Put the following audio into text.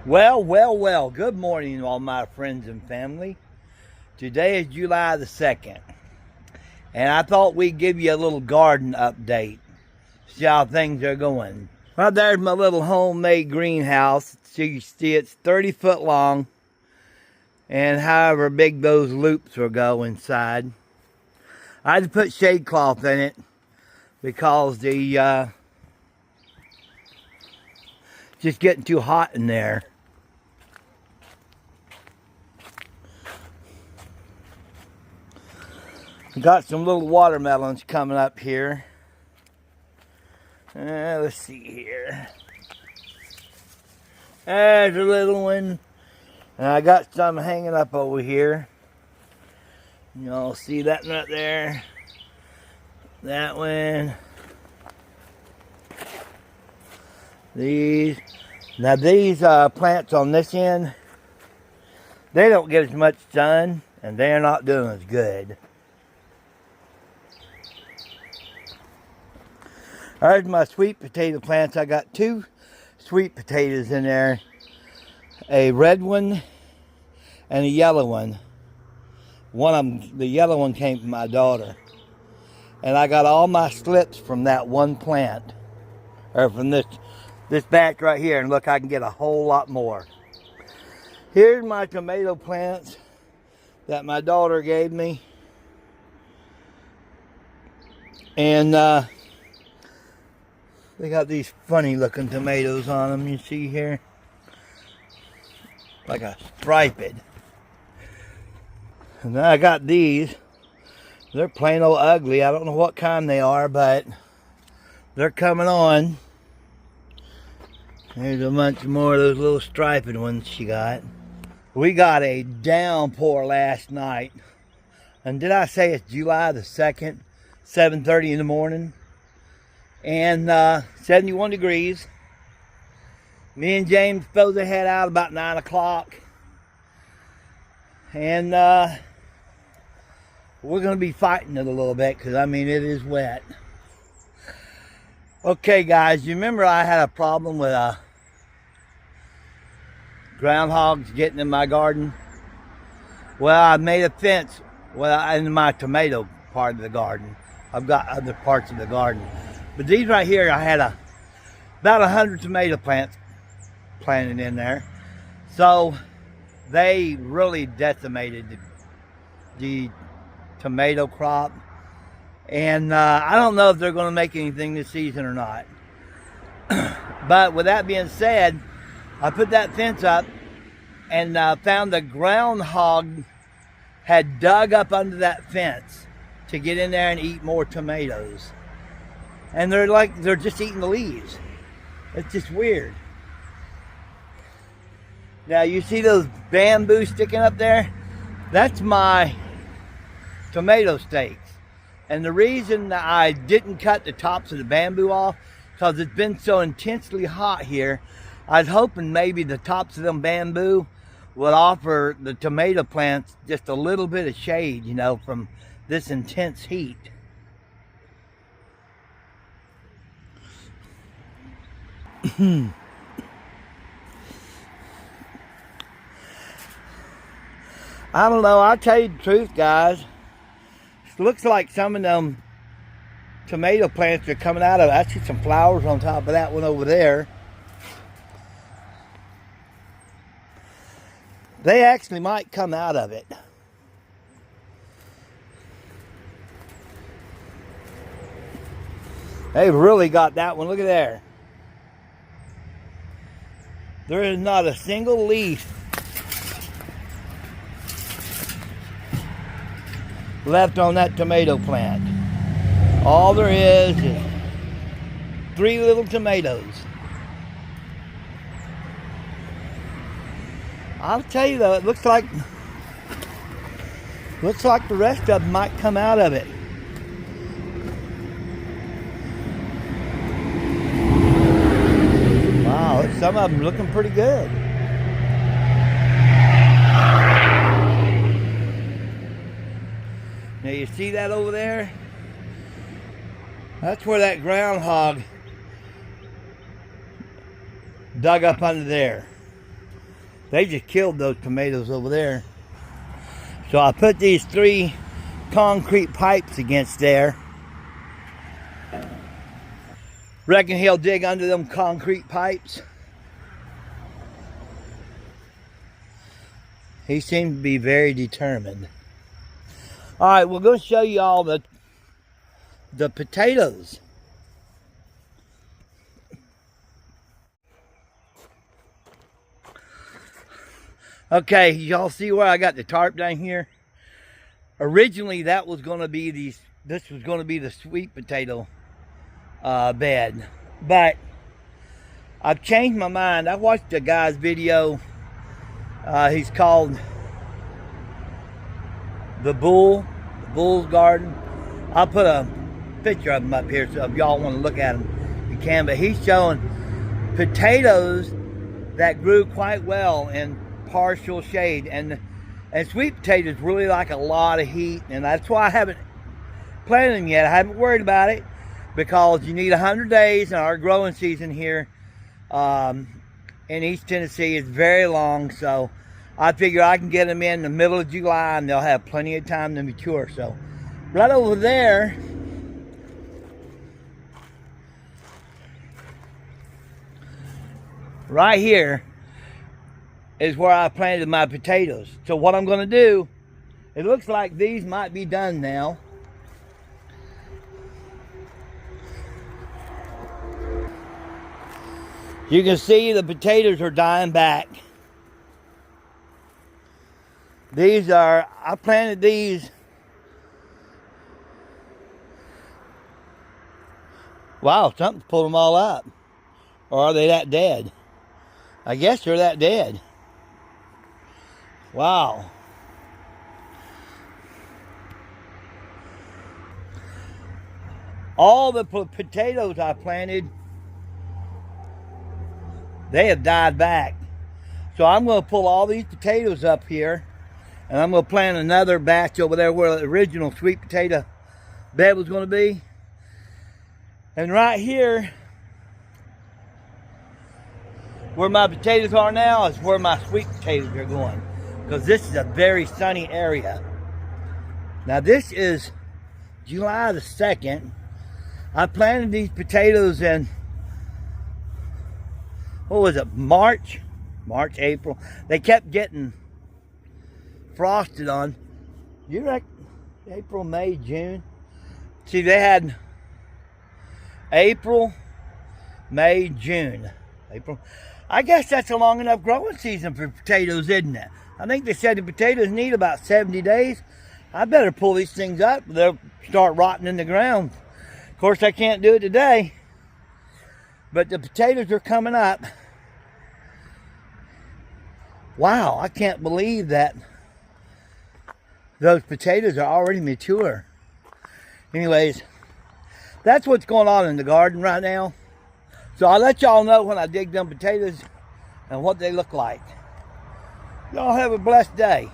Well, good morning, all my friends and family. Today is July the 2nd, and I thought we'd give you a little garden update, see how things are going. Well, there's my little homemade greenhouse. So you see it's 30 foot long, and however big those loops will go inside. I had to put shade cloth in it because the just getting too hot in there. Got some little watermelons coming up here. Let's see here. There's a little one. And I got some hanging up over here. Y'all see that one up there? That one. These. Now these plants on this end, they don't get as much sun and they're not doing as good. There's my sweet potato plants. I got two sweet potatoes in there. A red one and a yellow one. One of them, the yellow one came from my daughter. And I got all my slips from that one plant. Or from this batch right here. And look, I can get a whole lot more. Here's my tomato plants that my daughter gave me. And they got these funny looking tomatoes on them, you see here. Like a striped. And then I got these. They're plain old ugly. I don't know what kind they are, but they're coming on. There's a bunch more of those little striped ones she got. We got a downpour last night. And did I say it's July the 2nd, 7:30 in the morning? And 71 degrees. Me and James supposed to head out about 9 o'clock. And we're going to be fighting it a little bit because, I mean, it is wet. Okay, guys, you remember I had a problem with groundhogs getting in my garden? Well, I made a fence in my tomato part of the garden. I've got other parts of the garden. But these right here, I had about 100 tomato plants planted in there. So they really decimated the tomato crop. And I don't know if they're going to make anything this season or not. But with that being said, I put that fence up and found the groundhog had dug up under that fence to get in there and eat more tomatoes. And they're just eating the leaves. It's just weird. Now you see those bamboo sticking up there? That's my tomato stakes. And the reason that I didn't cut the tops of the bamboo off, because it's been so intensely hot here, I was hoping maybe the tops of them bamboo would offer the tomato plants just a little bit of shade, you know, from this intense heat. I don't know, I'll tell you the truth, guys. It looks like some of them tomato plants are coming out of it. I see some flowers on top of that one over there. They actually might come out of it. They've really got that one. Look at there. There is not a single leaf left on that tomato plant. All there is 3 little tomatoes. I'll tell you though, it looks like the rest of them might come out of it. Wow, some of them looking pretty good. Now you see that over there? That's where that groundhog dug up under there. They just killed those tomatoes over there. So I put these 3 concrete pipes against there. Reckon he'll dig under them concrete pipes. He seemed to be very determined. All right, we're going to show you all the potatoes. Okay, y'all see where I got the tarp down here? Originally, that was going to be this was going to be the sweet potato bed, but I've changed my mind. I watched a guy's video. He's called the Bull's Garden. I'll put a picture of him up here, so if y'all want to look at him, you can. But he's showing potatoes that grew quite well in partial shade, and sweet potatoes really like a lot of heat, and that's why I haven't planted them yet. I haven't worried about it because you need 100 days, and our growing season here in East Tennessee is very long. So I figure I can get them in the middle of July, and they'll have plenty of time to mature. So right over there, right here, is where I planted my potatoes. So what I'm going to do, it looks like these might be done now. You can see the potatoes are dying back. These are, I planted these. Wow, something pulled them all up. Or are they that dead? I guess they're that dead. Wow. All the potatoes I planted, they have died back. So I'm going to pull all these potatoes up here, and I'm going to plant another batch over there where the original sweet potato bed was going to be. And right here, where my potatoes are now, is where my sweet potatoes are going, because this is a very sunny area. Now this is July the 2nd. I planted these potatoes in, what was it, March, April. They kept getting frosted on. You reckon April, May, June? See, they had April, May, June. April. I guess that's a long enough growing season for potatoes, isn't it? I think they said the potatoes need about 70 days. I better pull these things up. They'll start rotting in the ground. Of course, I can't do it today, but the potatoes are coming up. Wow, I can't believe that those potatoes are already mature. Anyways, that's what's going on in the garden right now. So I'll let y'all know when I dig them potatoes and what they look like. Y'all have a blessed day.